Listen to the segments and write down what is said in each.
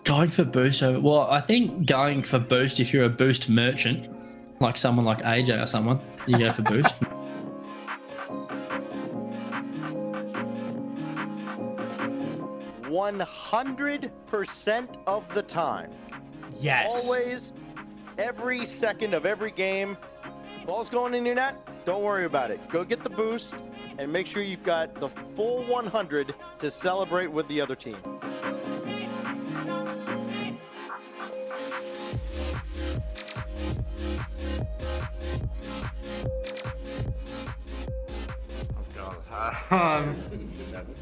Going for boost over. Well, I think going for boost if you're a boost merchant, like someone like AJ or someone, you go for boost. 100% of the time. Yes. Always, every second of every game. Ball's going in your net, don't worry about it. Go get the boost and make sure you've got the full 100 to celebrate with the other team.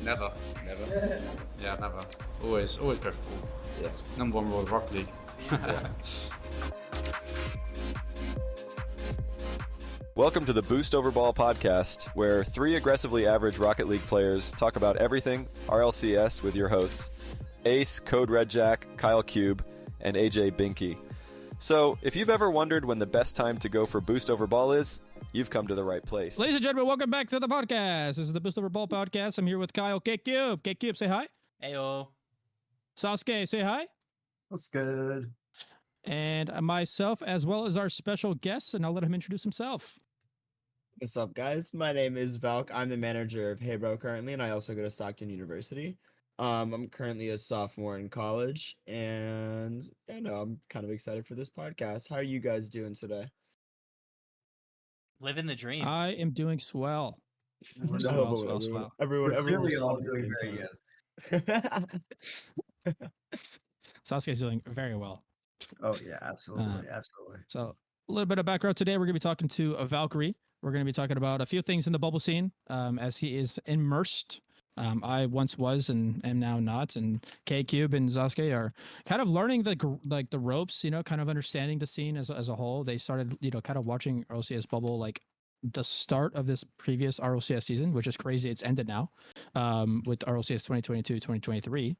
Never. Yeah, never. Always go for ball. Yeah. Number one rule of Rocket League. Welcome to the Boost Over Ball podcast, where three aggressively average Rocket League players talk about everything RLCS with your hosts, Ace, Code Red Jack, Kyle Cube, and AJ Binky. So, if you've ever wondered when the best time to go for Boost Over Ball is, you've come to the right place. Ladies and gentlemen, welcome back to the podcast. This is the Boost Over Ball podcast. I'm here with Kyle K-Cube. K-Cube, say hi. Heyo. Sasuke, say hi. What's good? And myself, as well as our special guest, and I'll let him introduce himself. What's up, guys? My name is Valk. I'm the manager of Hey Bro currently, and I also go to Stockton University. I'm currently a sophomore in college, and I'm kind of excited for this podcast. How are you guys doing today? Living the dream. I am doing swell. Everyone, We're really all doing very good. Sasuke's doing very well. Oh yeah, absolutely. So a little bit of background today. We're going to be talking to Valkyrie. We're going to be talking about a few things in the bubble scene as he is immersed. I once was and am now not. And K-Cube and Sasuke are kind of learning the ropes, kind of understanding the scene as a whole. They started, kind of watching RLCS bubble like the start of this previous RLCS season, which is crazy. It's ended now with RLCS 2022-2023.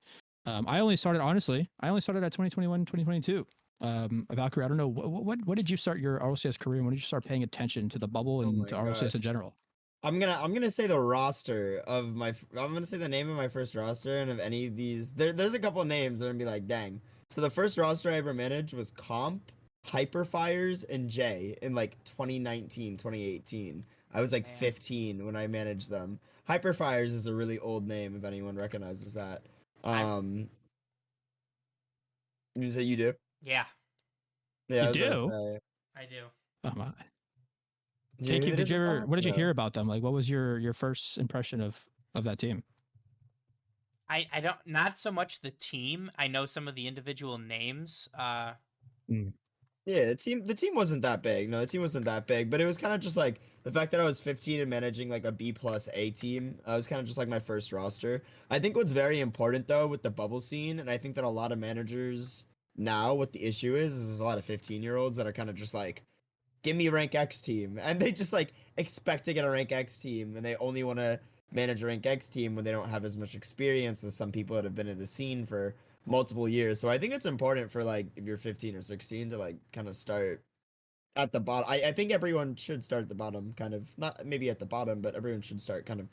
I only started at 2021-2022. Valkyrie, I don't know what did you start your RLCS career, and when did you start paying attention to the bubble and to RLCS in general? I'm gonna say the roster of my. I'm gonna say the name of my first roster, and of any of these, there's a couple of names that I'm gonna be like, dang. So the first roster I ever managed was Comp, Hyperfires, and J in like 2019, 2018. I was like 15 when I managed them. Hyperfires is a really old name if anyone recognizes that. You say you do? Yeah. Yeah, You do? I do. Oh my. K-Cube, what did you hear about them? Like, what was your first impression of that team? I don't, not so much the team. I know some of the individual names. Yeah, the team wasn't that big. No, the team wasn't that big, but it was kind of just like the fact that I was 15 and managing like a B+ A team. I was kind of just like my first roster. I think what's very important though with the bubble scene, and I think that a lot of managers now, what the issue is there's a lot of 15-year-olds that are kind of just like, give me a rank X team, and they just like expect to get a rank X team, and they only want to manage a rank X team when they don't have as much experience as some people that have been in the scene for multiple years. So I think it's important for like if you're 15 or 16 to like kind of start at the bottom. I think everyone should start at the bottom, kind of, not maybe at the bottom, but everyone should start kind of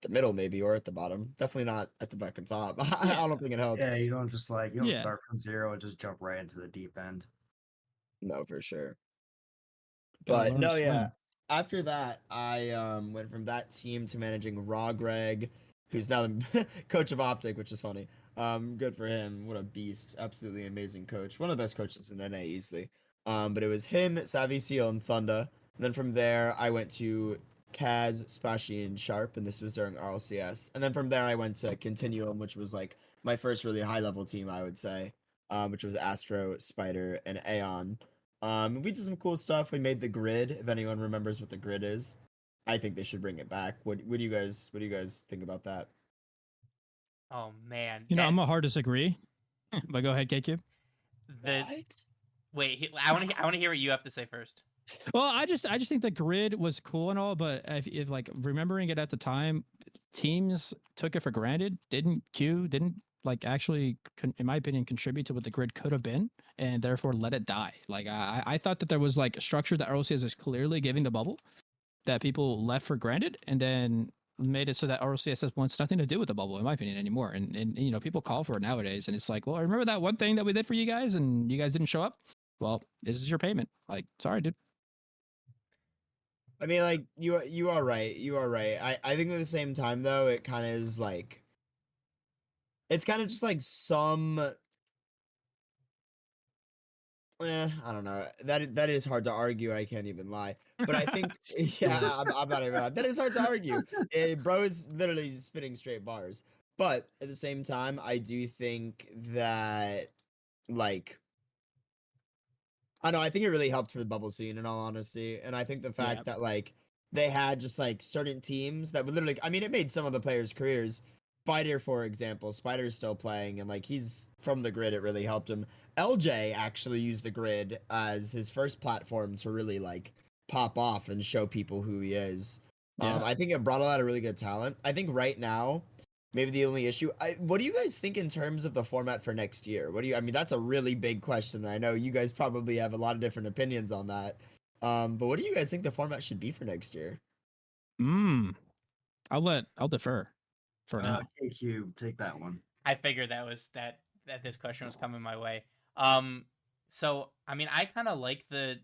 the middle maybe, or at the bottom. Definitely not at the back and top. I don't think it helps. Yeah, you don't just like start from zero and just jump right into the deep end. No, for sure. But no, yeah. After that, I went from that team to managing Raw Greg, who's now the coach of Optic, which is funny. Good for him. What a beast. Absolutely amazing coach. One of the best coaches in NA easily. But it was him, Savvy Seal, and Thunda. And then from there, I went to Kaz, Spashy, and Sharp, and this was during RLCS. And then from there, I went to Continuum, which was like my first really high-level team, I would say, which was Astro, Spider, and Aeon. We did some cool stuff. We made the grid. If anyone remembers what the grid is, I think they should bring it back. What do you guys think about that? Oh man. I'm gonna hard disagree. But go ahead, K-Cube. Wait, I want to hear what you have to say first. Well, I just think the grid was cool and all, but if like remembering it at the time, teams took it for granted. Didn't like actually, in my opinion, contribute to what the grid could have been, and therefore let it die. Like I thought that there was like a structure that RLCS was clearly giving the bubble that people left for granted, and then made it so that RLCS wants nothing to do with the bubble, in my opinion, anymore. And you know, people call for it nowadays, and it's like, well, I remember that one thing that we did for you guys, and you guys didn't show up. Well, this is your payment. Like, sorry, dude. I mean, like you are right. You are right. I think at the same time though, it kind of is like, it's kind of just like some. I don't know. That is hard to argue. I can't even lie. But I think, yeah, I'm not even. That is hard to argue. Bro is literally spitting straight bars. But at the same time, I do think that, like, I know. I think it really helped for the bubble scene, in all honesty. And I think the fact that like they had just like certain teams that would literally. I mean, it made some of the players' careers. Spider, for example, Spider's still playing, and like he's from the grid. It really helped him. LJ actually used the grid as his first platform to really like pop off and show people who he is. Yeah. I think it brought a lot of really good talent. I think right now, maybe the only issue. What do you guys think in terms of the format for next year? I mean, that's a really big question. I know you guys probably have a lot of different opinions on that. But what do you guys think the format should be for next year? I'll defer for now. KQ, take that one. I figured that this question was coming my way. So I mean, I kind of like the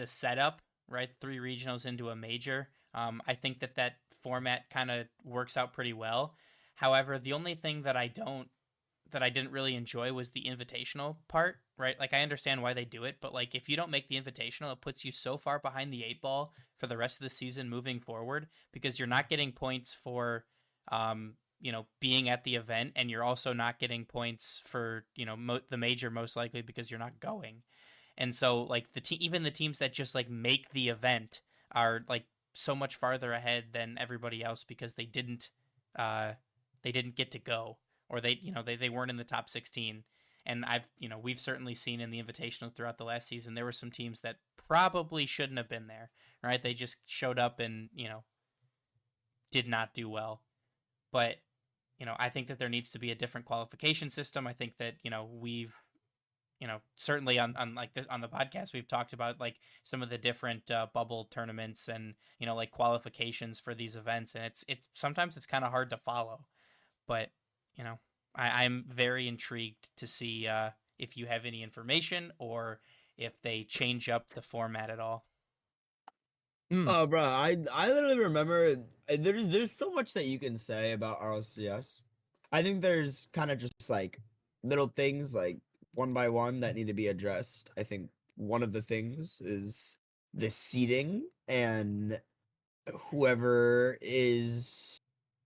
setup, right? 3 regionals into a major. I think that format kind of works out pretty well. However, the only thing that I didn't really enjoy was the invitational part, right? Like I understand why they do it, but like if you don't make the invitational, it puts you so far behind the 8 ball for the rest of the season moving forward, because you're not getting points for you know, being at the event, and you're also not getting points for, you know, the major, most likely because you're not going. And so like even the teams that just like make the event are like so much farther ahead than everybody else because they didn't get to go, or they weren't in the top 16. And we've certainly seen in the invitationals throughout the last season, there were some teams that probably shouldn't have been there, right? They just showed up and, you know, did not do well. But, you know, I think that there needs to be a different qualification system. I think that, you know, we've, you know, certainly on the podcast, we've talked about like some of the different bubble tournaments and, you know, like qualifications for these events. And it's sometimes it's kind of hard to follow, but, you know, I'm very intrigued to see if you have any information or if they change up the format at all. Oh, bro, I literally remember there's so much that you can say about RLCS. I think there's kind of just like little things like one by one that need to be addressed. I think one of the things is the seating, and whoever is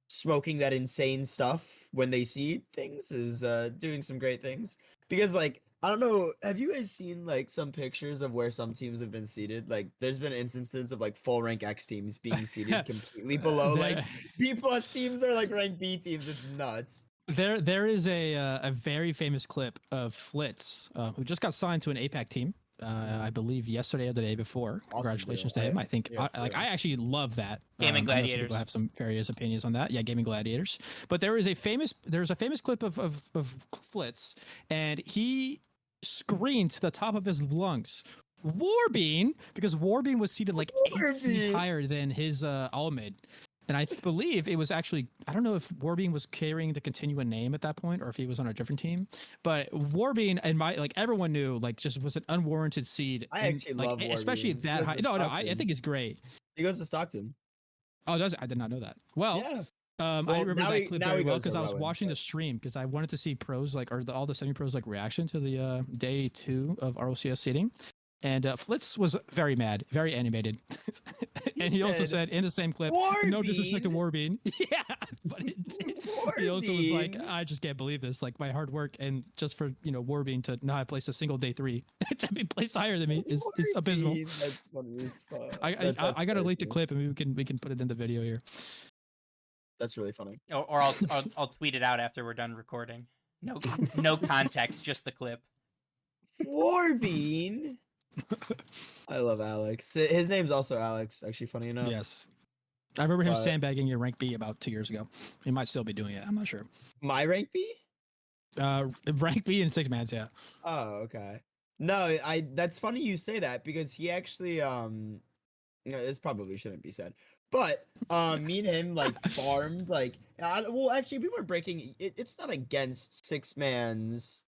smoking that insane stuff when they seed things is doing some great things. Because like, I don't know, have you guys seen like some pictures of where some teams have been seated? Like there's been instances of like full rank X teams being seated completely below like B+ teams or like rank B teams. It's nuts. There is a very famous clip of Flitz, who just got signed to an APAC team. I believe yesterday or the day before. Congratulations to him. I think I actually love that. Gaming Gladiators. People have some various opinions on that. Yeah, Gaming Gladiators. But there's a famous clip of Flitz, and he screamed to the top of his lungs, Warbean, because Warbean was seated like 8 seats higher than his Almid. And I believe it was actually, I don't know if Warbean was carrying the Continua name at that point or if he was on a different team, but Warbean and everyone knew like just was an unwarranted seed. I actually love Warbean. Especially that high. No, I think it's great. He goes to Stockton. Oh, does I did not know that. Well, yeah. I remember that clip very well because I was watching the stream because I wanted to see pros all the semi-pros like reaction to the day 2 of RLCS seeding. And Flitz was very mad, very animated. And he also said in the same clip, Warbean? No disrespect to Warbean. Yeah, but he also was like, I just can't believe this. Like my hard work and just for, you know, Warbean to not have placed a single day 3 to be placed higher than me is abysmal. That's funny as fuck. I gotta link the clip and we can put it in the video here. That's really funny. Or I'll tweet it out after we're done recording. No context, just the clip. Warbean. I love Alex. His name's also Alex, actually, funny enough. Yes. I remember him sandbagging your rank B about 2 years ago. He might still be doing it. I'm not sure. My rank B? Rank B in 6-mans, yeah. Oh, okay. No, that's funny you say that because he actually, this probably shouldn't be said, But me and him like farmed like well actually we were breaking it's not against six man's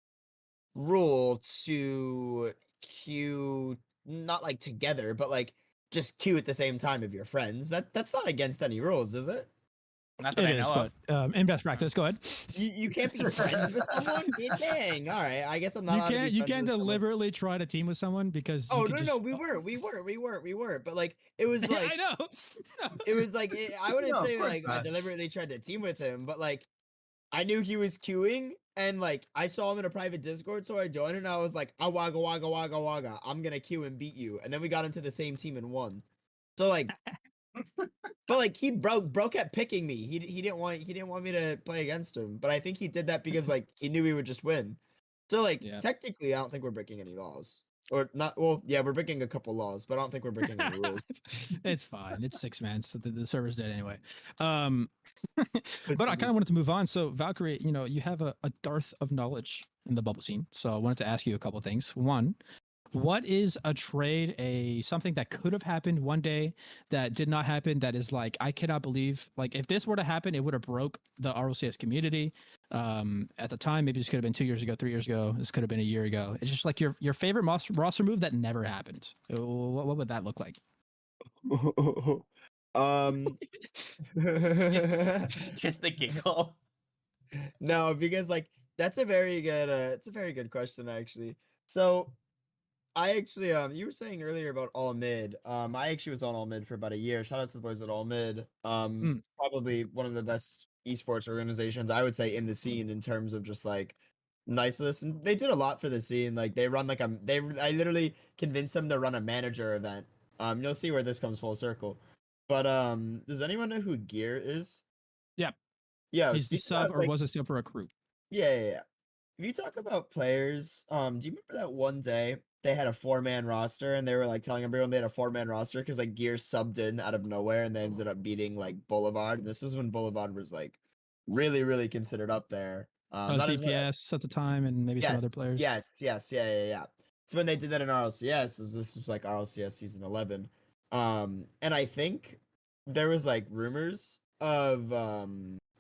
rule to queue not like together but like just queue at the same time if you're friends. That's not against any rules, is it? Not that I know of. but in best practice, go ahead. You can't be friends with someone? Dang, all right. I guess I'm not. You can't deliberately try to team with someone because. Oh no, we were. But like it was like I know. it was like I wouldn't No, of say course like I not. deliberately tried to team with him, but like I knew he was queuing and like I saw him in a private Discord, so I joined and I was like, "Ah, wagga wagga wagga wagga. I'm gonna queue and beat you." And then we got into the same team and won. So like. But like he broke at picking me. He didn't want me to play against him. But I think he did that because like he knew we would just win. So like technically, I don't think we're breaking any laws or not. Well, yeah, we're breaking a couple laws, but I don't think we're breaking any rules. It's fine. It's 6 man, so the server's dead anyway. But I kind of wanted to move on. So Valkyrie, you have a dearth of knowledge in the bubble scene. So I wanted to ask you a couple things. One, what is a trade, something that could have happened one day that did not happen, that is like, I cannot believe, like if this were to happen, it would have broke the RLCS community. At the time, maybe this could have been 2 years ago, 3 years ago. This could have been a year ago. It's just like your favorite roster move that never happened. What would that look like? Just the giggle. No, because like that's a very good question actually. So I actually you were saying earlier about all mid. I actually was on all mid for about a year. Shout out to the boys at all mid. Probably one of the best esports organizations I would say in the scene in terms of just like niceness, and they did a lot for the scene. Like they run like I literally convinced them to run a manager event. You'll see where this comes full circle. But does anyone know who Gear is? Yeah. Yeah, he's the sub or was a sub for a crew. Yeah. If you talk about players, do you remember that one day they had a 4-man roster and they were like telling everyone they had a 4-man roster because like Gear subbed in out of nowhere and they ended up beating like Boulevard. This was when Boulevard was like really considered up there. CPS at the time and maybe some other players. Yeah. So when they did that in RLCS, this was like RLCS season 11. And I think there was like rumors of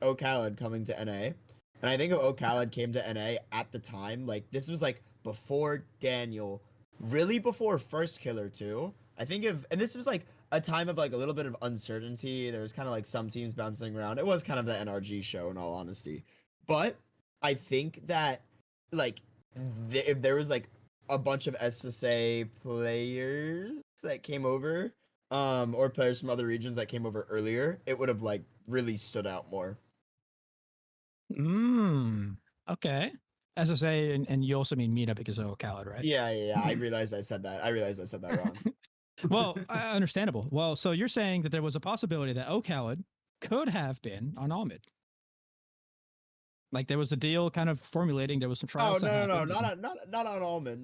O'Khaled coming to NA. And I think if O'Khaled came to NA at the time, like this was like before Daniel, really before First Killer too. And this was like a time of like a little bit of uncertainty. There was kind of like some teams bouncing around. It was kind of the NRG show in all honesty. But I think that like if there was like a bunch of SSA players that came over, or players from other regions that came over earlier, it would have like really stood out more. Okay. SSA and you also mean Mina because of O'Khaled, right? Yeah. I realized I said that wrong. Well, understandable. Well, so you're saying that there was a possibility that O'Khaled could have been on all mid. Like there was a deal kind of formulating. There was some trials. No, not on all mid,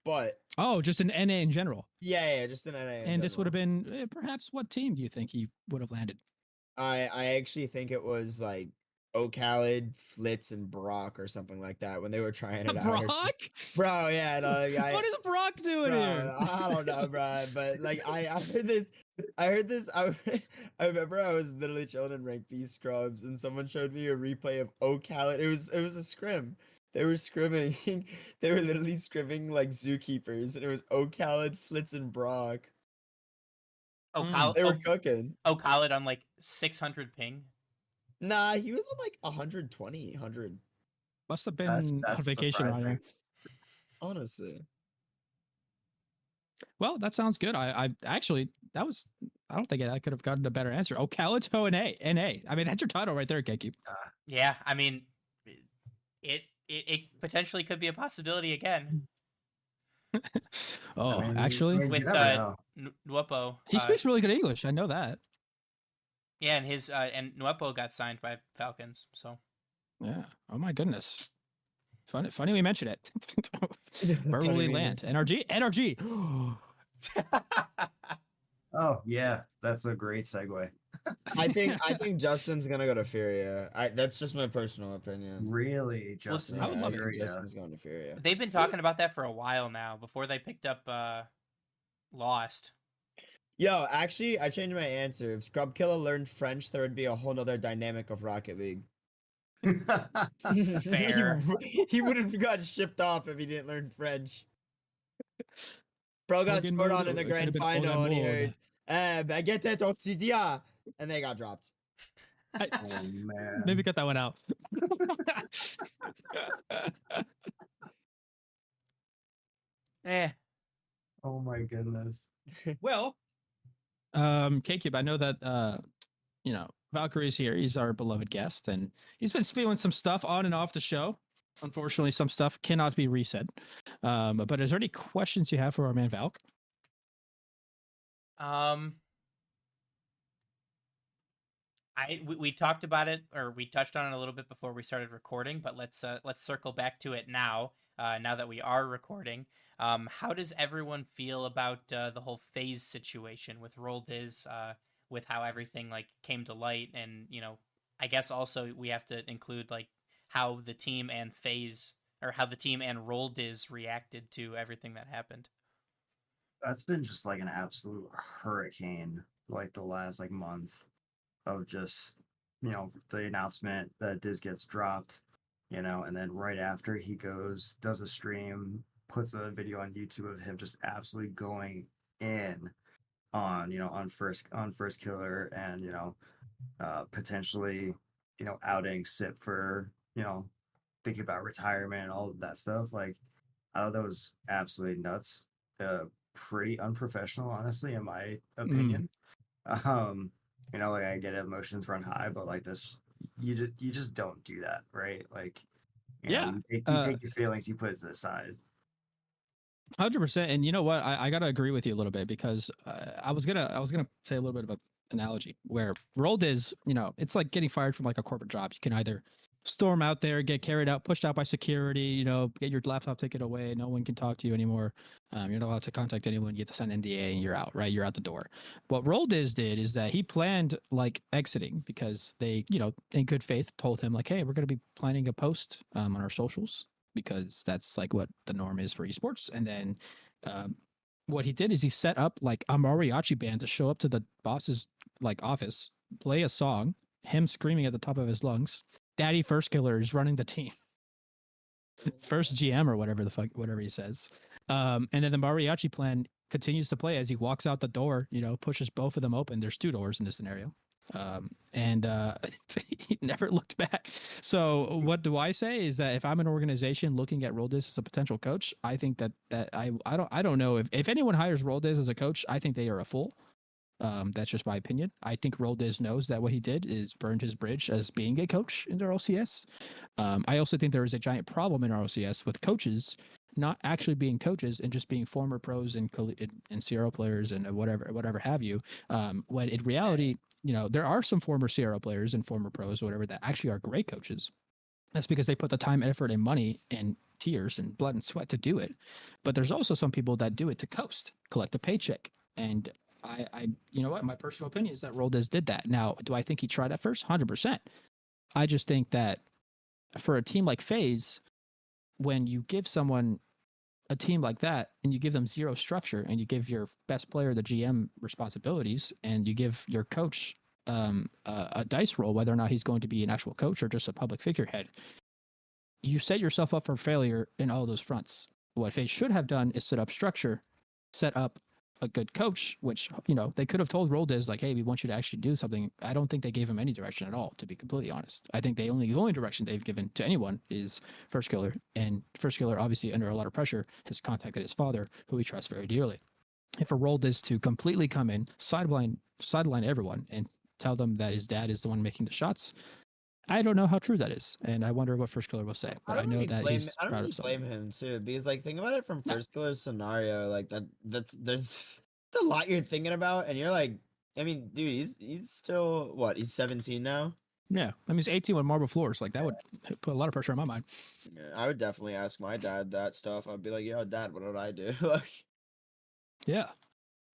but just in NA in general. Yeah, just in NA. And this would have been perhaps what team do you think he would have landed? I actually think it was like O'Khaled, Flitz, and Brock or something like that when they were trying it out. Brock? Bro, yeah. No, what is Brock doing here? I don't know, bro. But like I heard this. I remember I was literally chilling in rank B scrubs and someone showed me a replay of O'Khaled. It was a scrim. They were scrimming. They were literally scrimming like zookeepers, and it was O'Khaled, Flitz, and Brock. O'Khaled, they were cooking. O'Khaled on like 600 ping. Nah, he was on like 120, 100. Must have been on vacation around here. Honestly. Well, that sounds good. I actually, I don't think I could have gotten a better answer. O'Khaled to NA. I mean, that's your title right there, KQ. Yeah, I mean, it potentially could be a possibility again. Actually, with Nuepo. He speaks really good English. I know that. Yeah, and his and Nuepo got signed by Falcons. So. Yeah. Oh my goodness. Funny we mentioned it. Where will he land? NRG. Oh yeah, that's a great segue. I think Justin's gonna go to Furia. That's just my personal opinion. Really, Justin? I would love it. Justin's going to Furia. They've been talking about that for a while now. Before they picked up Lost. Yo, actually, I changed my answer. If Scrub Killer learned French, there would be a whole nother dynamic of Rocket League. Fair. He would have got shipped off if he didn't learn French. Bro got Hogan scored on mode, in the it could've grand been final, Hogan and he mode. heard, baguette tortilla, and they got dropped. Oh man. Maybe cut that one out. Eh. Oh my goodness. Well, K-Cube, I know that you know, Valkyrie's here. He's our beloved guest, and he's been spewing some stuff on and off the show. Unfortunately, some stuff cannot be resaid. But is there any questions you have for our man Valk? We talked about it, or we touched on it a little bit before we started recording, but let's circle back to it now. Now that we are recording, how does everyone feel about the whole Faze situation with Roldiz, with how everything like came to light, and I guess also we have to include like how the team and Faze, or how the team and Roldiz reacted to everything that happened. That's been just like an absolute hurricane, like the last like month of just the announcement that Diz gets dropped, and then right after he does a stream, puts a video on YouTube of him just absolutely going in on first killer, and potentially outing Sip for thinking about retirement and all of that stuff. Like, I thought that was absolutely nuts. Pretty unprofessional, honestly, in my opinion. Like, I get emotions run high, but like this, you just don't do that, right? Like, you take your feelings, you put it to the side. 100%. And you know what? I gotta agree with you a little bit, because I was gonna say a little bit of an analogy where Roldiz, it's like getting fired from like a corporate job. You can either storm out there, get carried out, pushed out by security, get your laptop taken away, no one can talk to you anymore. You're not allowed to contact anyone. You get to sign NDA, and you're out. Right, you're out the door. What Roldiz did is that he planned like exiting, because they, in good faith, told him like, hey, we're gonna be planning a post on our socials, because that's like what the norm is for esports. And then what he did is he set up like a mariachi band to show up to the boss's like office, play a song, him screaming at the top of his lungs, Daddy First Killer is running the team. First GM or whatever he says. And then the mariachi plan continues to play as he walks out the door, pushes both of them open. There's two doors in this scenario. And he never looked back. So what do I say is that if I'm an organization looking at Roldiz as a potential coach, I think that I don't know if anyone hires Roldiz as a coach, I think they are a fool. That's just my opinion. I think Roldiz knows that what he did is burned his bridge as being a coach in the RLCS. I also think there is a giant problem in RLCS with coaches not actually being coaches and just being former pros and CRO players and whatever have you. When in reality, there are some former CRO players and former pros or whatever that actually are great coaches. That's because they put the time, effort, and money and tears and blood and sweat to do it. But there's also some people that do it to coast, collect a paycheck. And I you know what? My personal opinion is that Roldiz did that. Now, do I think he tried at first? 100%. I just think that for a team like FaZe, when you give someone a team like that and you give them zero structure, and you give your best player the GM responsibilities, and you give your coach a dice roll, whether or not he's going to be an actual coach or just a public figurehead, you set yourself up for failure in all those fronts. What FaZe should have done is set up structure, set up a good coach, which, they could have told Roldiz like, hey, we want you to actually do something. I don't think they gave him any direction at all, to be completely honest. I think the only direction they've given to anyone is First Killer, and First Killer, obviously under a lot of pressure, has contacted his father, who he trusts very dearly. If a Roldiz to completely come in, sideline everyone, and tell them that his dad is the one making the shots, I don't know how true that is, and I wonder what First Killer will say. But I know that he's proud of blame him too, because like think about it from First Killer's scenario, like there's a lot you're thinking about, and you're like, I mean, dude, he's still what? He's 17 now. Yeah, I mean, he's 18 with marble floors. Like, that would put a lot of pressure on my mind. Yeah, I would definitely ask my dad that stuff. I'd be like, yo, Dad, what would I do? Like, yeah.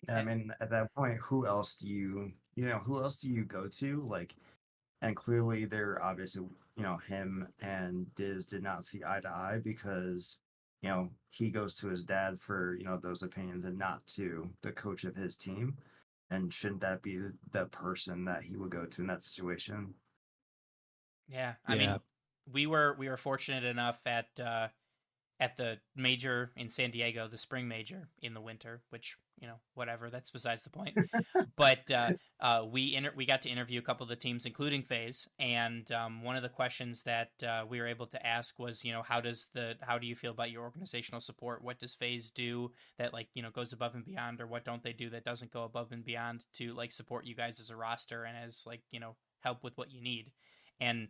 I mean, at that point, who else do you go to? Like, and clearly they're obviously, him and Diz did not see eye to eye, because, he goes to his dad for, those opinions and not to the coach of his team. And shouldn't that be the person that he would go to in that situation? Yeah, I mean, we were fortunate enough at the major in San Diego, the spring major in the winter, which, whatever, that's besides the point. But we got to interview a couple of the teams, including Faze, and one of the questions that we were able to ask was, how do you feel about your organizational support? What does Faze do that goes above and beyond, or what don't they do that doesn't go above and beyond to support you guys as a roster and as help with what you need? And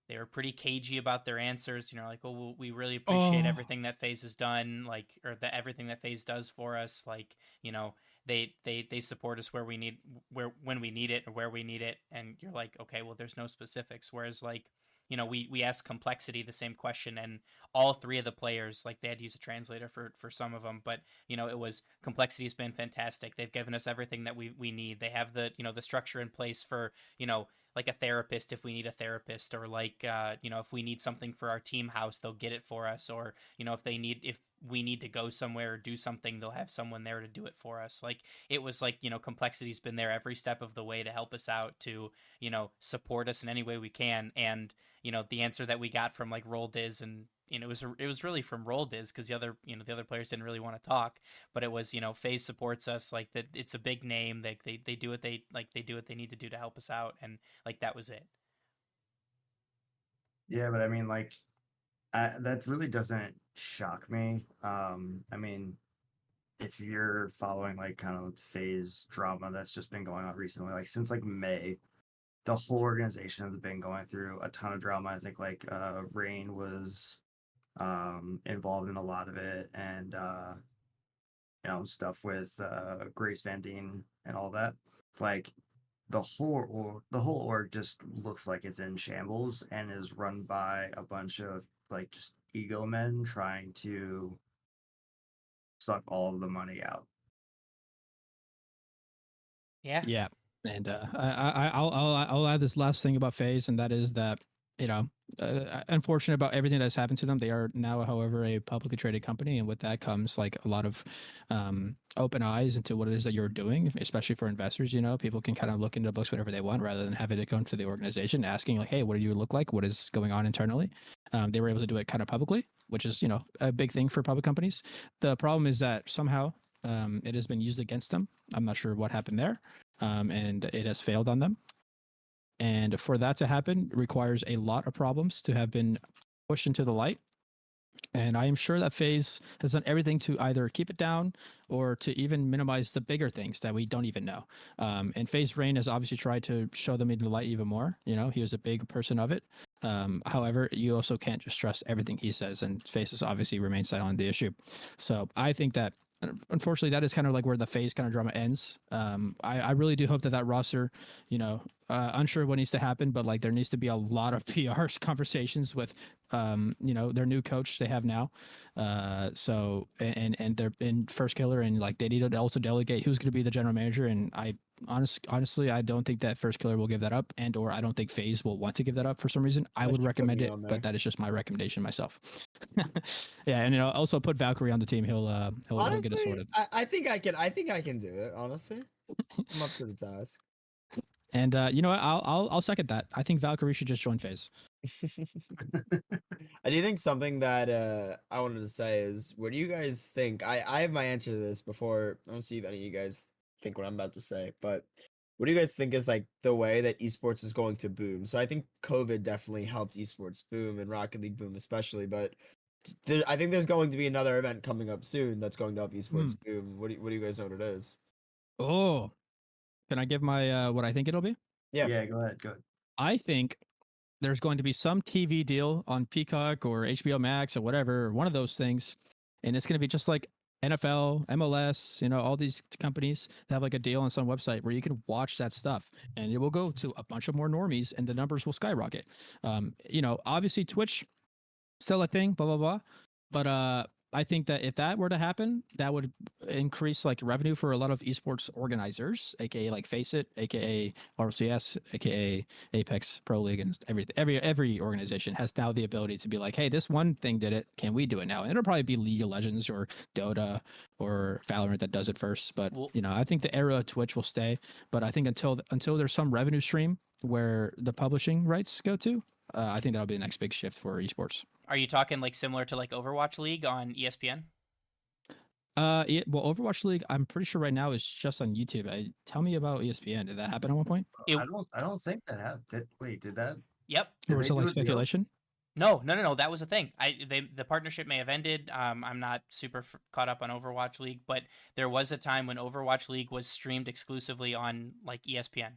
they were pretty cagey about their answers. Oh, we really appreciate everything that Faze has done, everything that Faze does for us. They support us when we need it or where we need it. And you're like, okay, well, there's no specifics. Whereas we asked Complexity the same question, and all three of the players, they had to use a translator for some of them, but it was Complexity has been fantastic. They've given us everything that we need. They have the the structure in place for a therapist if we need a therapist, or if we need something for our team house, they'll get it for us, or if we need to go somewhere or do something, they'll have someone there to do it for us. It was Complexity's been there every step of the way to help us out, to support us in any way we can. And the answer that we got from Roll Diz, and it was really from Roll Diz, because the other players didn't really want to talk, but it was Faze supports us, that it's a big name, they do what they do what they need to do to help us out, and that was it. Yeah, but I mean, that really doesn't shock me. I mean, if you're following kind of Faze drama that's just been going on recently, since May, the whole organization has been going through a ton of drama. I think Rain was involved in a lot of it, and stuff with Grace Van Dien and all that. The whole org just looks like it's in shambles and is run by a bunch of just ego men trying to suck all of the money out. Yeah. And I'll add this last thing about Faze, and that is that unfortunate about everything that's happened to them. They are now, however, a publicly traded company, and with that comes a lot of open eyes into what it is that you're doing, especially for investors. People can kind of look into the books whatever they want, rather than having to go into the organization asking hey, what do you look like? What is going on internally? They were able to do it kind of publicly, which is a big thing for public companies. The problem is that somehow it has been used against them. I'm not sure what happened there, and it has failed on them. And for that to happen requires a lot of problems to have been pushed into the light. And I am sure that Faze has done everything to either keep it down or to even minimize the bigger things that we don't even know. And Faze Rain has obviously tried to show them into the light even more. He was a big person of it. However, you also can't just trust everything he says, and Faze has obviously remained silent on the issue. So I think that unfortunately that is kind of where the Faze kind of drama ends. I really do hope that roster, unsure what needs to happen, but there needs to be a lot of PR conversations with their new coach they have now. So and they're in First Killer, and they need to also delegate who's going to be the general manager. And I honestly, I don't think that First Killer will give that up, and or I don't think Faze will want to give that up for some reason. I would recommend it, but that is just my recommendation myself. Yeah, and also put Valkyrie on the team. He'll get it sorted. I think I can do it. Honestly, I'm up to the task. And I'll second that. I think Valkyrie should just join Faze. I do think something that I wanted to say is, what do you guys think? I have my answer to this before. I don't see if any of you guys think what I'm about to say, but what do you guys think is the way that esports is going to boom? So I think COVID definitely helped esports boom, and Rocket League boom especially, but I think there's going to be another event coming up soon that's going to help esports boom. What do you guys know what it is? Oh, can I give my what I think it'll be? Yeah, go ahead. I think there's going to be some TV deal on Peacock or HBO Max or whatever, or one of those things, and it's going to be just like NFL, MLS, all these companies have a deal on some website where you can watch that stuff, and it will go to a bunch of more normies, and the numbers will skyrocket. Obviously Twitch, still a thing, blah blah blah, but I think that if that were to happen, that would increase like revenue for a lot of esports organizers, aka like Face It, aka RCS, aka Apex Pro League, and every organization has now the ability to be like, hey, this one thing did it, can we do it now? And it'll probably be League of Legends or Dota or Valorant that does it first. But Well- I think the era of Twitch will stay. But I think until there's some revenue stream where the publishing rights go to, I think that'll be the next big shift for esports. Are you talking like similar to like Overwatch League on ESPN? Well, Overwatch League, I'm pretty sure right now is just on YouTube. Tell me about ESPN. Did that happen at one point? It- I don't think that happened. Wait, did that? Yep. Did Or was they it like do a deal? speculation? No. That was a thing. The partnership may have ended. I'm not super caught up on Overwatch League, but there was a time when Overwatch League was streamed exclusively on like ESPN.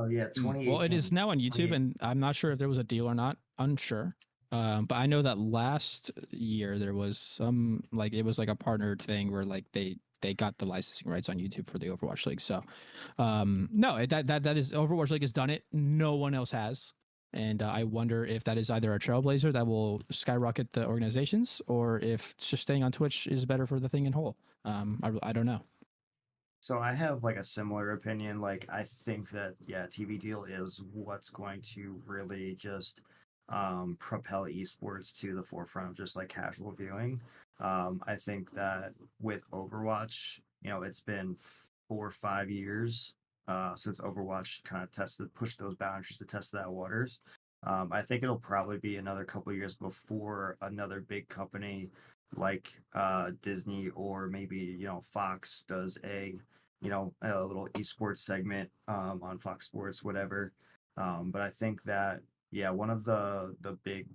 Yeah, 2018. Well, it is now on YouTube, and I'm not sure if there was a deal or not. Unsure. But I know that last year there was some like it was like a partnered thing where like they got the licensing rights on YouTube for the Overwatch League. So, no, that is Overwatch League has done it. No one else has. And I wonder if that is either a trailblazer that will skyrocket the organizations, or if just staying on Twitch is better for the thing in whole. I don't know. So I have like a similar opinion. Like I think that TV deal is what's going to really just propel esports to the forefront of just like casual viewing. I think that with Overwatch, it's been 4 or 5 years since Overwatch kind of pushed those boundaries to test that waters. I think it'll probably be another couple years before another big company like Disney or maybe Fox does a little esports segment on Fox Sports, whatever. But I think that one of the big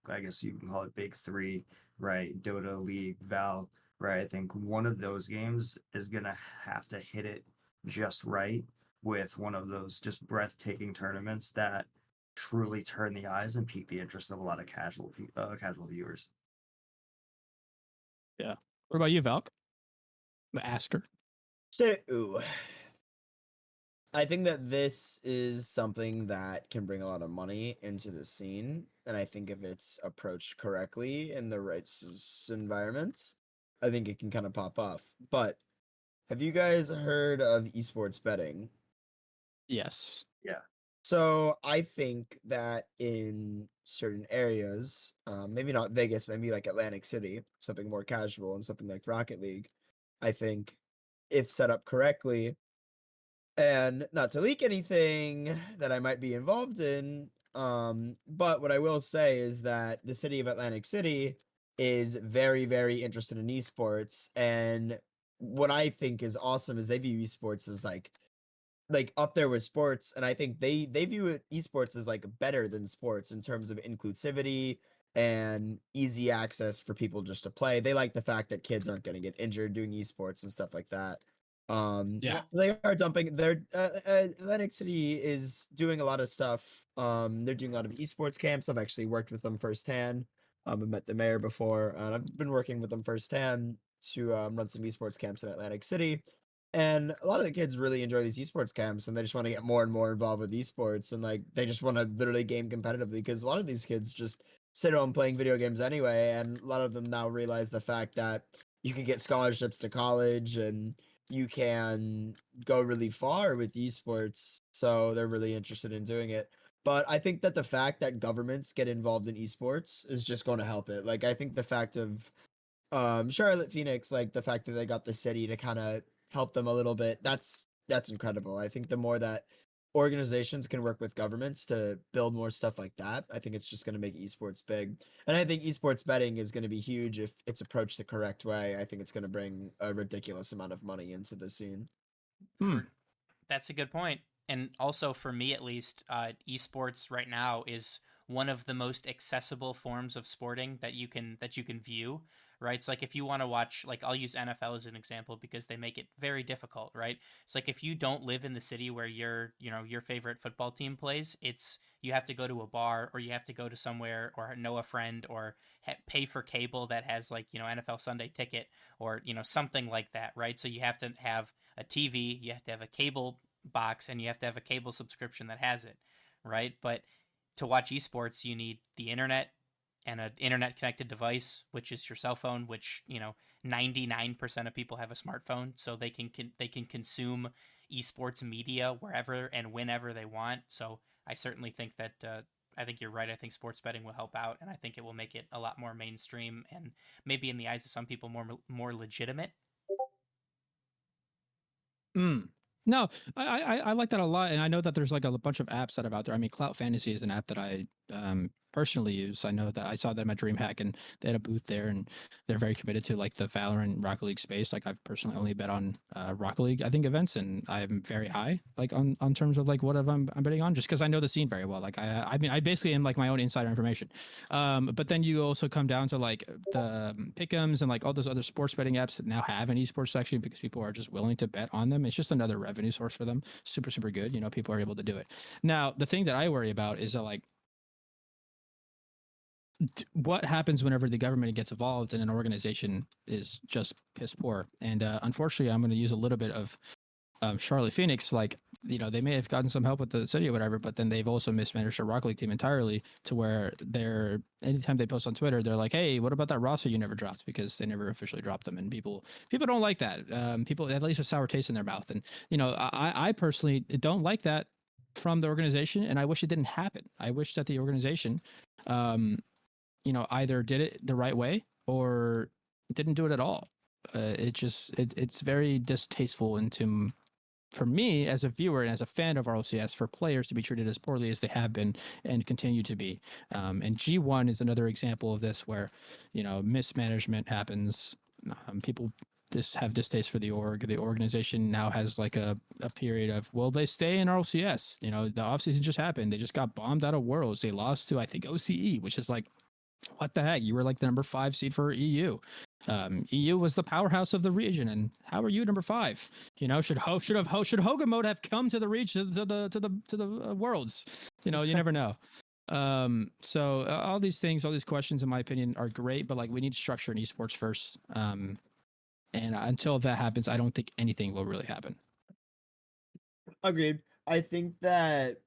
I guess you can call it big three, right? Dota, League, Val, right? I think one of those games is gonna have to hit it just right with one of those just breathtaking tournaments that truly turn the eyes and pique the interest of a lot of casual viewers. Yeah. What about you, Valk? The asker. So, I think that this is something that can bring a lot of money into the scene, and I think if it's approached correctly in the right environments, I think it can kind of pop off. But have you guys heard of esports betting? Yes. So I think that in certain areas, maybe not Vegas, maybe like Atlantic City, something more casual, and something like Rocket League, I think if set up correctly, and not to leak anything that I might be involved in, but what I will say is that the city of Atlantic City is very, very interested in esports, and what I think is awesome is they view esports as like up there with sports, and I think they view esports as like better than sports in terms of inclusivity and easy access for people just to play. They like the fact that kids aren't going to get injured doing esports and stuff like that. Yeah. They are dumping their Atlantic City is doing a lot of stuff. They're doing a lot of esports camps. I've actually worked with them firsthand. I met the mayor before, and I've been working with them firsthand to run some esports camps in Atlantic City. And a lot of the kids really enjoy these esports camps, and they just want to get more and more involved with esports, and like they just want to literally game competitively, because a lot of these kids just sit home playing video games anyway, and a lot of them now realize the fact that you can get scholarships to college and you can go really far with esports, so they're really interested in doing it. But I think that the fact that governments get involved in esports is just going to help it. Like I think the fact of Charlotte Phoenix, like the fact that they got the city to kind of help them a little bit, that's incredible. I think the more that organizations can work with governments to build more stuff like that, I think it's just going to make esports big. And I think esports betting is going to be huge if it's approached the correct way. I think it's going to bring a ridiculous amount of money into the scene. That's a good point. And also for me at least, esports right now is one of the most accessible forms of sporting that you can view, right? It's like if you want to watch, like I'll use NFL as an example because they make it very difficult, right? It's like if you don't live in the city where your favorite football team plays, you have to go to a bar, or you have to go to somewhere, or know a friend, or pay for cable that has like NFL Sunday Ticket, or something like that, right? So you have to have a TV, you have to have a cable box, and you have to have a cable subscription that has it, right? But to watch esports, you need the internet, an internet connected device, which is your cell phone, which 99% of people have a smartphone, so they can consume esports media wherever and whenever they want. So I certainly think that I think you're right. I think sports betting will help out, and I think it will make it a lot more mainstream and maybe in the eyes of some people more legitimate. Mm. No, I like that a lot, and I know that there's like a bunch of apps that are out there. I mean, Clout Fantasy is an app that I personally use. I know that I saw them at DreamHack, and they had a booth there, and they're very committed to like the Valorant Rocket League space. Like I've personally only bet on Rocket League, I think, events, and I'm very high like on terms of like what I'm betting on, just because I know the scene very well. Like I mean, I basically am like my own insider information. But then you also come down to like the pick'ems and like all those other sports betting apps that now have an esports section because people are just willing to bet on them. It's just another revenue source for them. Super, super good. People are able to do it. Now, the thing that I worry about is that like, what happens whenever the government gets involved and an organization is just piss poor? And unfortunately, I'm going to use a little bit of Charlotte Phoenix. Like, they may have gotten some help with the city or whatever, but then they've also mismanaged their Rocket League team entirely to where anytime they post on Twitter, they're like, hey, what about that roster you never dropped? Because they never officially dropped them. And people don't like that. People at least a sour taste in their mouth. And, I personally don't like that from the organization, and I wish it didn't happen. I wish that the organization, either did it the right way or didn't do it at all. It's very distasteful and for me as a viewer and as a fan of RLCS, for players to be treated as poorly as they have been and continue to be. And G1 is another example of this where, mismanagement happens. People just have distaste for the org. The organization now has like a period of, will they stay in RLCS? The offseason just happened. They just got bombed out of Worlds. They lost to, I think, OCE, which is like, what the heck? You were like the number 5 seed for EU. EU was the powerhouse of the region, and how are you number 5? Should Hoga mode have come to the region to the worlds? You never know. So all these things, all these questions, in my opinion, are great, but like we need structure in esports first. And until that happens, I don't think anything will really happen. Agreed. I think that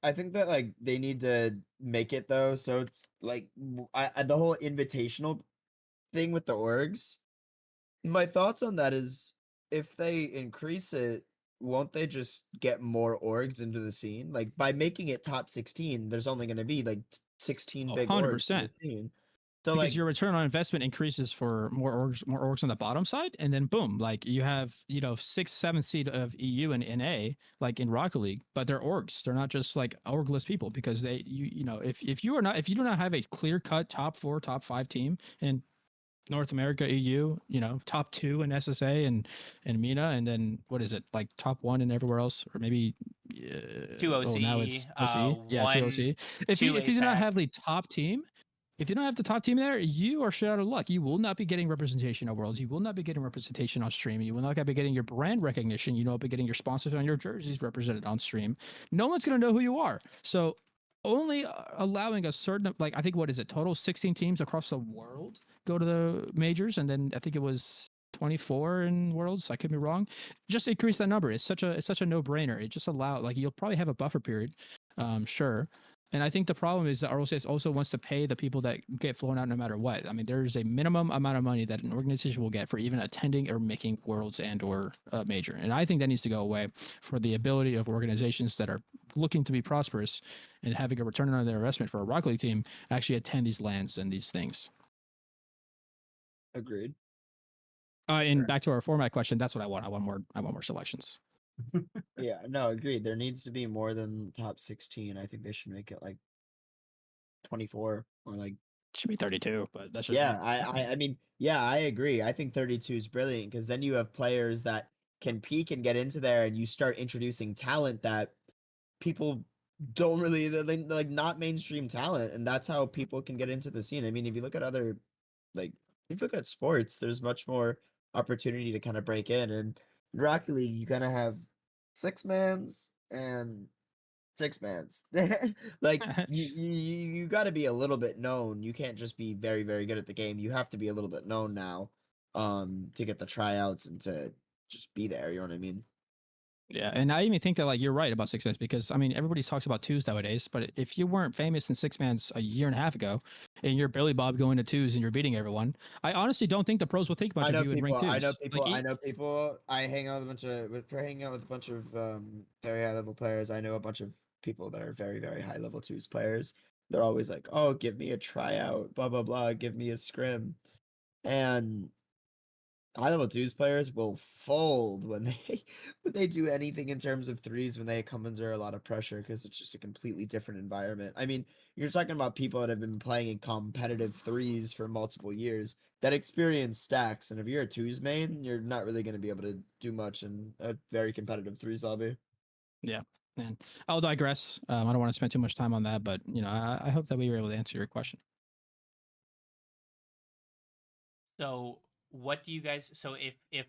like they need to make it though, so it's like the whole invitational thing with the orgs. My thoughts on that is, if they increase it, won't they just get more orgs into the scene? Like by making it top 16, there's only going to be like 16 big orgs in the 100%. scene. So because like your return on investment increases for more orgs on the bottom side, and then boom, like you have 6th, 7th seed of EU and NA like in Rocket League, but they're orgs. They're not just like orgless people, because if you do not have a clear cut top 4, top 5 team in North America, EU, top 2 in SSA and MENA, and then what is it, like top 1 in everywhere else, or maybe 2 OC, now it's OC. Yeah, 2 OC. If you do not have the top team, if you don't have the top team there, you are shit out of luck. You will not be getting representation at Worlds. You will not be getting representation on stream. You will not be getting your brand recognition. You will not be getting your sponsors on your jerseys represented on stream. No one's going to know who you are. So only allowing a certain, like, I think, what is it, total 16 teams across the world go to the majors, and then I think it was 24 in Worlds. I could be wrong. Just increase that number. It's such a no-brainer. It just allow, like, you'll probably have a buffer period, sure. And I think the problem is that RLCS also wants to pay the people that get flown out no matter what. I mean, there's a minimum amount of money that an organization will get for even attending or making Worlds and or major. And I think that needs to go away for the ability of organizations that are looking to be prosperous and having a return on their investment for a Rocket League team actually attend these lands and these things. Agreed. And back to our format question, that's what I want. I want more selections. Yeah, no, agreed. There needs to be more than top 16. I think they should make it like 24 or like, it should be 32, but that's just yeah. I mean, yeah, I agree. I think 32 is brilliant, because then you have players that can peak and get into there, and you start introducing talent that people don't really like, not mainstream talent, and that's how people can get into the scene. I mean, if you look at other, like, if you look at sports, there's much more opportunity to kind of break in. And Rocket League, you kind of have 6-mans and 6-mans. Like you got to be a little bit known. You can't just be very, very good at the game. You have to be a little bit known now, to get the tryouts and to just be there. You know what I mean? Yeah, and I even think that like you're right about six mans because I mean everybody talks about twos nowadays, but if you weren't famous in six mans a year and a half ago, and you're Billy Bob going to twos and you're beating everyone, I honestly don't think the pros will think much I of know you in rank people. I twos. know people. Like, I know people. I hang out with a bunch of for hanging out with a bunch of very high level players. I know a bunch of people that are very very high level twos players. They're always like, "Oh, give me a tryout, blah blah blah. Give me a scrim," and high level twos players will fold when they when they do anything in terms of threes when they come under a lot of pressure because it's just a completely different environment. I mean, you're talking about people that have been playing in competitive threes for multiple years. That experience stacks, and if you're a twos main, you're not really going to be able to do much in a very competitive threes lobby. yeah, and I'll digress. I don't want to spend too much time on that, but you know, I hope that we were able to answer your question. So what do you guys? So if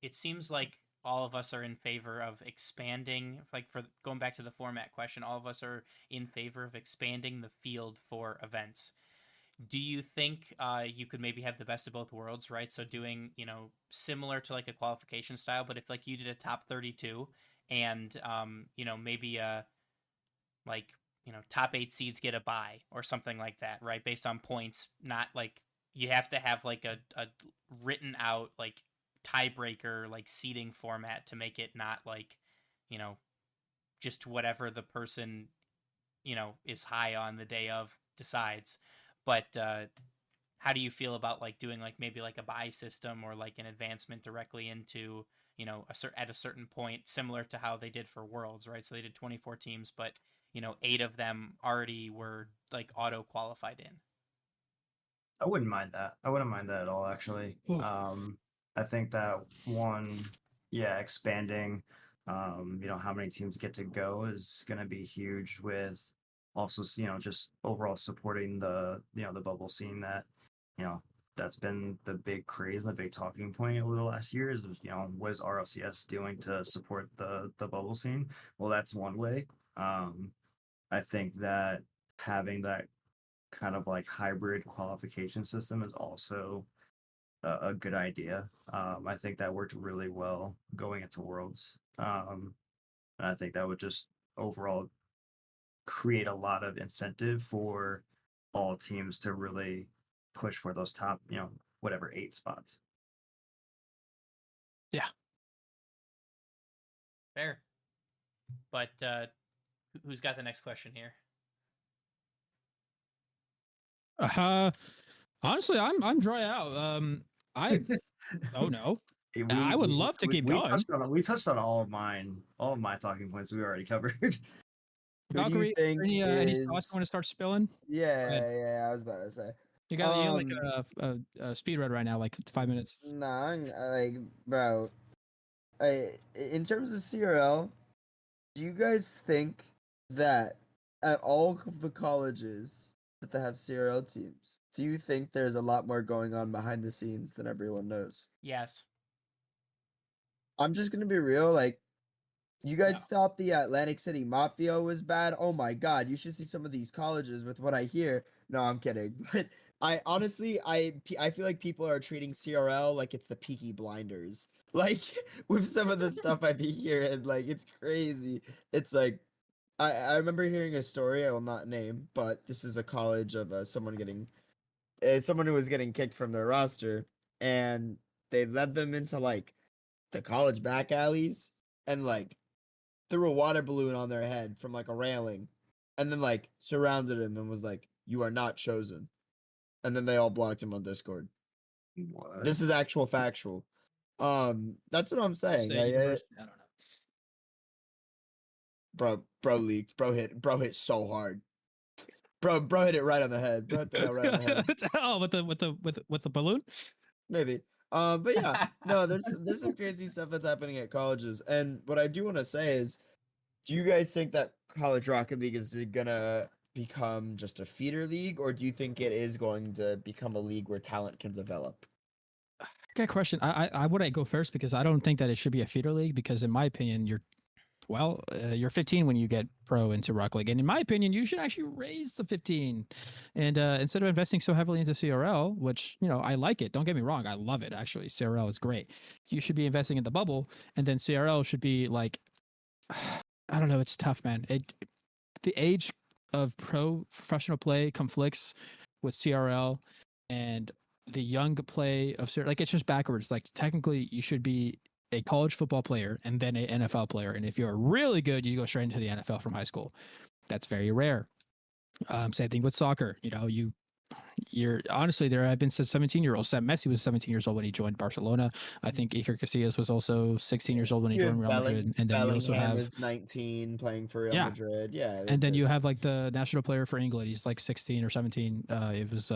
it seems like all of us are in favor of expanding, like for going back to the format question, all of us are in favor of expanding the field for events. Do you think you could maybe have the best of both worlds, right? So doing, similar to like a qualification style, but if like you did a top 32 and maybe like, top 8 seeds get a bye or something like that, right? Based on points, not like you have to have like a written out like tiebreaker like seeding format to make it not like, you know, just whatever the person, is high on the day of decides. But how do you feel about like doing like maybe like a buy system or like an advancement directly into at a certain point, similar to how they did for Worlds, right? So they did 24 teams, but 8 of them already were like auto qualified in. I wouldn't mind that. I wouldn't mind that at all, actually. I think that one, yeah, expanding, how many teams get to go is going to be huge with also, just overall supporting the bubble scene that, that's been the big craze and the big talking point over the last years of, what is RLCS doing to support the bubble scene? Well, that's one way. I think that having that kind of like hybrid qualification system is also a good idea. I think that worked really well going into Worlds. And I think that would just overall create a lot of incentive for all teams to really push for those top, whatever 8 spots. Yeah. Fair. But who's got the next question here? Honestly, I'm dry out. I oh no. I would love to keep going. We touched on all of my talking points we already covered. Who do you Valkyrie, think any is? sauce you want to start spilling? Yeah, I was about to say. You got like a speed run right now, like 5 minutes. Nah, like, bro. In terms of CRL, do you guys think that at all of the colleges that they have CRL teams, do you think there's a lot more going on behind the scenes than everyone knows? Yes. I'm just gonna be real, like, you guys thought the Atlantic City Mafia was bad? Oh my god, you should see some of these colleges with what I hear. No, I'm kidding. But I honestly, I feel like people are treating CRL like it's the Peaky Blinders. Like, with some of the stuff I be hearing, like, it's crazy. It's like, I remember hearing a story I will not name, but this is a college of someone who was getting kicked from their roster, and they led them into, like, the college back alleys, and, like, threw a water balloon on their head from like a railing and then like surrounded him and was like, "You are not chosen." And then they all blocked him on Discord. What? This is actual factual. That's what I'm saying. I don't know. Bro leaked. Bro hit so hard. Bro hit it right on the head. Bro hit the nail right on the head. Oh, with the balloon? Maybe. But yeah, no, there's some crazy stuff that's happening at colleges. And what I do want to say is, do you guys think that College Rocket League is gonna become just a feeder league, or do you think it is going to become a league where talent can develop? Got a question. I would go first because I don't think that it should be a feeder league because in my opinion, you're 15 when you get pro into Rocket League. And in my opinion, you should actually raise the 15. And instead of investing so heavily into CRL, which, I like it. Don't get me wrong. I love it. Actually, CRL is great. You should be investing in the bubble. And then CRL should be like I don't know. It's tough, man. The age of professional play conflicts with CRL, and the young play of like it's just backwards. Like technically, you should be a college football player and then an NFL player, and if you're really good, you go straight into the NFL from high school. That's very rare. Same thing with soccer. You're honestly, there have been some 17-year-olds. Messi was 17 years old when he joined Barcelona. I think Iker Casillas was also 16 years old when he joined Real Madrid. And then you also Bellingham have is 19 playing for Real Madrid. Yeah. and then you have like the national player for England. He's like 16 or 17. It was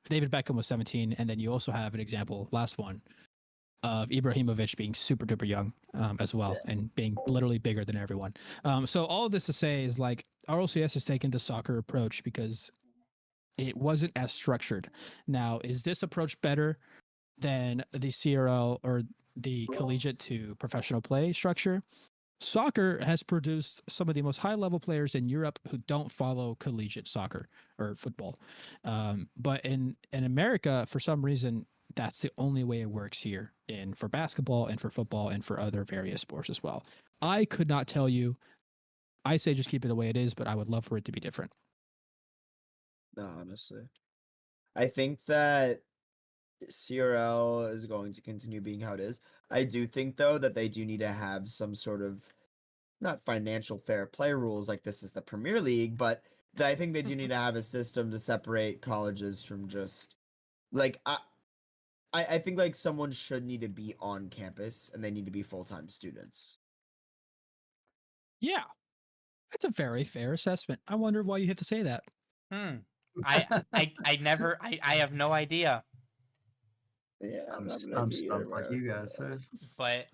David Beckham was 17, and then you also have an example, last one, of Ibrahimovic being super duper young as well, and being literally bigger than everyone. So all of this to say is like RLCS has taken the soccer approach because it wasn't as structured. Now, is this approach better than the CRL or the collegiate to professional play structure? Soccer has produced some of the most high level players in Europe who don't follow collegiate soccer or football. But in America, for some reason, that's the only way it works here, and for basketball and for football and for other various sports as well. I could not tell you. I say just keep it the way it is, but I would love for it to be different. No, honestly. I think that CRL is going to continue being how it is. I do think, though, that they do need to have some sort of, not financial fair play rules like this is the Premier League, but I think they do need to have a system to separate colleges from just, like, I think, like, someone should need to be on campus and they need to be full-time students. Yeah, that's a very fair assessment. I wonder why you have to say that. I never I have no idea. Yeah, I'm stumped like you guys. But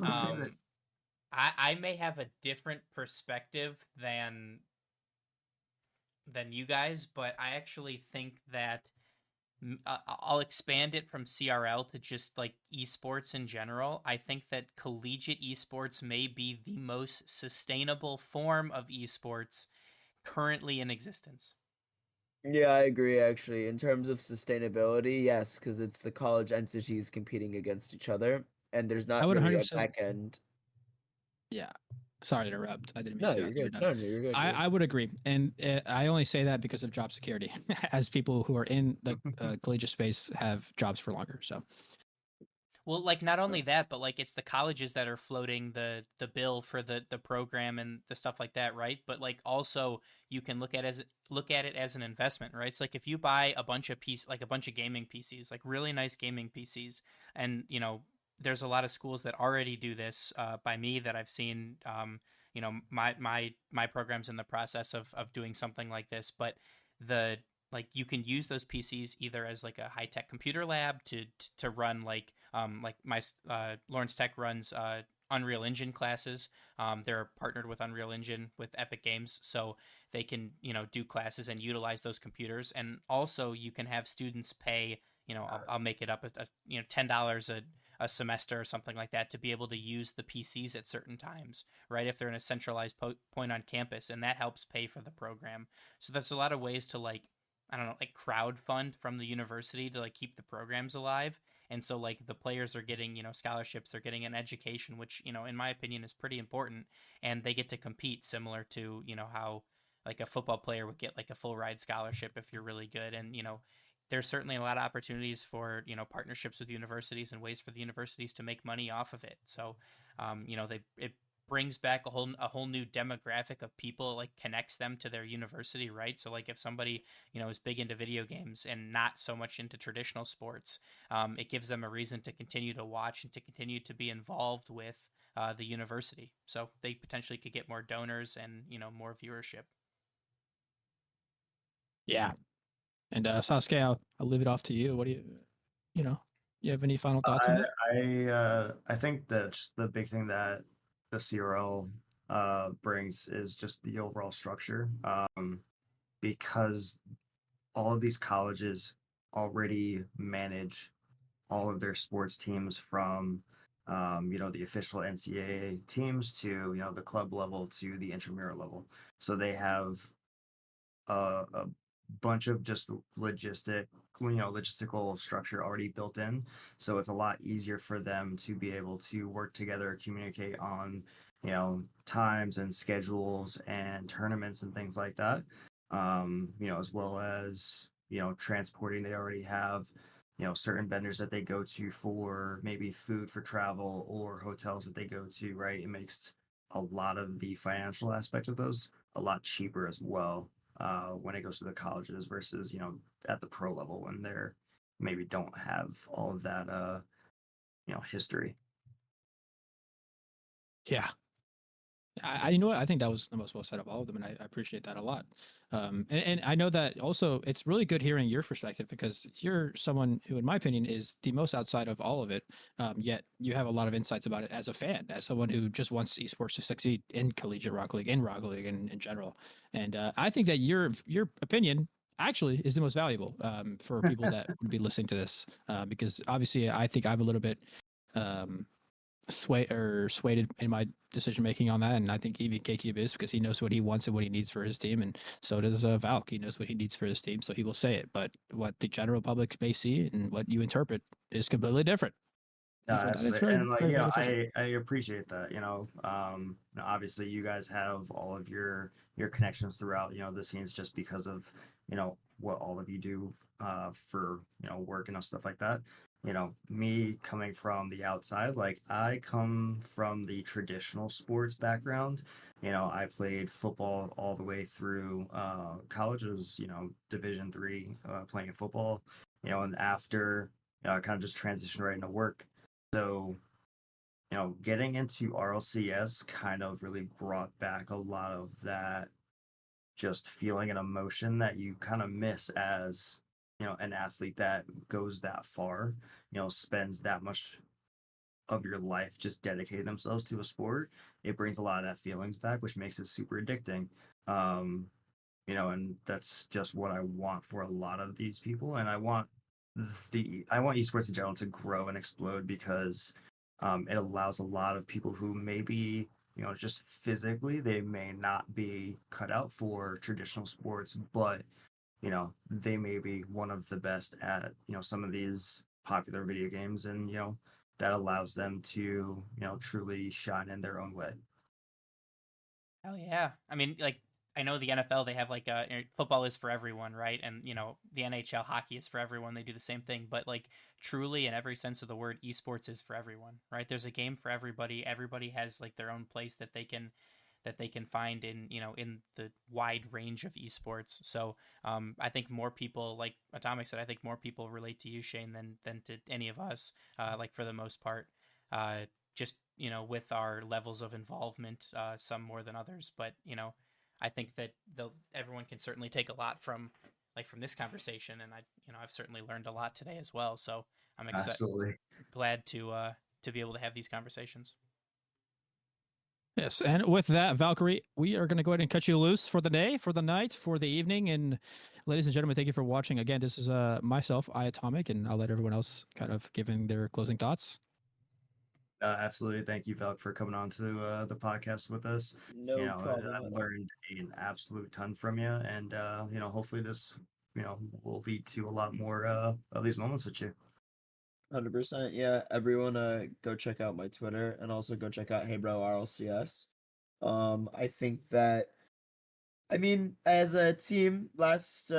I may have a different perspective than you guys, but I actually think that I'll expand it from CRL to just like esports in general. I think that collegiate esports may be the most sustainable form of esports currently in existence. Yeah, I agree, actually. In terms of sustainability, yes, because it's the college entities competing against each other, and there's not really a 100%. back end. Yeah. Sorry to interrupt. I didn't mean No, to. you're After you're good. done. No, you're good. I would agree. And I only say that because of job security, as people who are in the collegiate space have jobs for longer. So, well, like not only that, but like it's the colleges that are floating the bill for the program and the stuff like that, right? But like also you can look at it as an investment, right? It's like if you buy a bunch of a bunch of gaming PCs, like really nice gaming PCs, and there's a lot of schools that already do this by me that I've seen. My program's in the process of doing something like this, but you can use those PCs either as like a high tech computer lab to run like my Lawrence Tech runs Unreal Engine classes. They're partnered with Unreal Engine with Epic Games, so they can do classes and utilize those computers. And also you can have students pay I'll make it up $10 a semester or something like that to be able to use the PCs at certain times, right? If they're in a centralized point on campus, and that helps pay for the program. So there's a lot of ways to like crowd fund from the university to like keep the programs alive. And so like the players are getting, scholarships, they're getting an education, which, in my opinion is pretty important. And they get to compete similar to, how like a football player would get like a full ride scholarship if you're really good. And, there's certainly a lot of opportunities for, partnerships with universities and ways for the universities to make money off of it. So, it brings back a whole new demographic of people, like connects them to their university, right? So like if somebody is big into video games and not so much into traditional sports, it gives them a reason to continue to watch and to continue to be involved with the university. So they potentially could get more donors and more viewership. yeah. And Sasuke, I'll leave it off to you. What do you have any final thoughts on that? I think that just the big thing that the CRL brings is just the overall structure, because all of these colleges already manage all of their sports teams from the official NCAA teams to the club level to the intramural level. So they have a bunch of just logistical structure already built in, so it's a lot easier for them to be able to work together, communicate on times and schedules and tournaments and things like that. As well as, transporting. They already have, certain vendors that they go to for maybe food for travel or hotels that they go to, right? It makes a lot of the financial aspect of those a lot cheaper as well, when it goes to the colleges versus, at the pro level when they're maybe don't have all of that, history. Yeah. You know what? I think that was the most well said of all of them, and I appreciate that a lot. And I know that also it's really good hearing your perspective because you're someone who, in my opinion, is the most outside of all of it. Yet you have a lot of insights about it as a fan, as someone who just wants esports to succeed in collegiate Rocket League, in Rocket League in general. And I think that your opinion actually is the most valuable for people that would be listening to this, because obviously I think I'm a little bit. Swayed in my decision making on that, and I think even KQ is because he knows what he wants and what he needs for his team, and so does Valk. He knows what he needs for his team, so he will say it. But what the general public may see and what you interpret is completely different. It's very, And like, very beneficial. I appreciate that. Obviously you guys have all of your connections throughout, the scenes just because of, what all of you do for, work and stuff like that. Me coming from the outside, like I come from the traditional sports background. I played football all the way through college. It was, Division 3, playing football, and after, I kind of just transitioned right into work. So, getting into RLCS kind of really brought back a lot of that just feeling and emotion that you kind of miss as, an athlete that goes that far, spends that much of your life just dedicating themselves to a sport. It brings a lot of that feelings back, which makes it super addicting. Um, and that's just what I want for a lot of these people. And I want esports in general to grow and explode because it allows a lot of people who maybe, just physically they may not be cut out for traditional sports, but they may be one of the best at, some of these popular video games, and that allows them to, truly shine in their own way. Hell yeah. I mean, like, I know the NFL, they have like football is for everyone, right? And, the NHL hockey is for everyone. They do the same thing. But, like, truly, in every sense of the word, esports is for everyone, right? There's a game for everybody. Everybody has, like, their own place that they can find in in the wide range of esports. So I think more people, like Atomic said, I think more people relate to you, Shane, than to any of us, like for the most part. Just with our levels of involvement, some more than others, but I think that everyone can certainly take a lot from this conversation, and I've certainly learned a lot today as well. So I'm Absolutely. glad to be able to have these conversations. Yes, and with that, Valkyrie, we are going to go ahead and cut you loose for the day, for the night, for the evening. And ladies and gentlemen, thank you for watching. Again, this is myself, Atomic, and I'll let everyone else kind of give in their closing thoughts. Absolutely. Thank you, Valk, for coming on to the podcast with us. No problem I at all. learned an absolute ton from you, and hopefully this, will lead to a lot more of these moments with you. 100%. Yeah, everyone go check out my Twitter and also go check out Hey Bro RLCS. I think that as a team last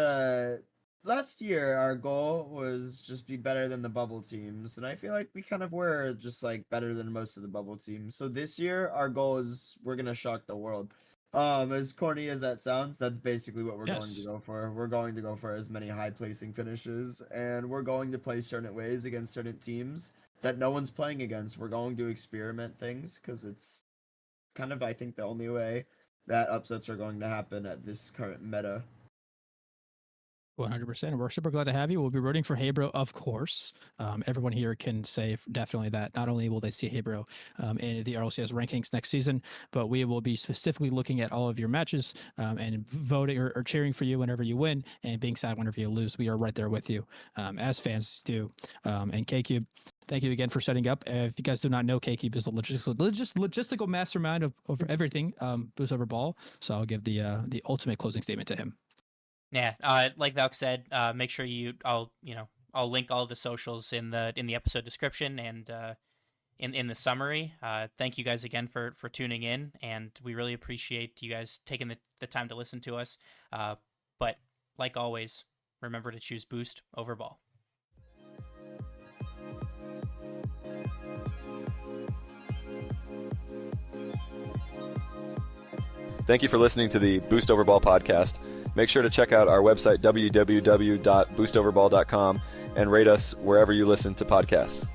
year our goal was just be better than the bubble teams, and I feel like we kind of were just like better than most of the bubble teams. So this year our goal is we're going to shock the world. As corny as that sounds, that's basically what we're going to Yes. go for. We're going to go for as many high placing finishes, and we're going to play certain ways against certain teams that no one's playing against. We're going to experiment things because it's kind of, I think, the only way that upsets are going to happen at this current meta. 100%. We're super glad to have you. We'll be rooting for Hebro, of course. Everyone here can say definitely that not only will they see Hebro in the RLCS rankings next season, but we will be specifically looking at all of your matches and voting or cheering for you whenever you win and being sad whenever you lose. We are right there with you, as fans do. And KCube, thank you again for setting up. If you guys do not know, KCube is a logistical mastermind of everything, Boost Over Ball. So I'll give the ultimate closing statement to him. Yeah, like Valk said, make sure I'll link all the socials in the episode description, and in the summary. Thank you guys again for tuning in, and we really appreciate you guys taking the time to listen to us. But like always, remember to choose boost over ball. Thank you for listening to the Boost Over Ball podcast. Make sure to check out our website, www.boostoverball.com, and rate us wherever you listen to podcasts.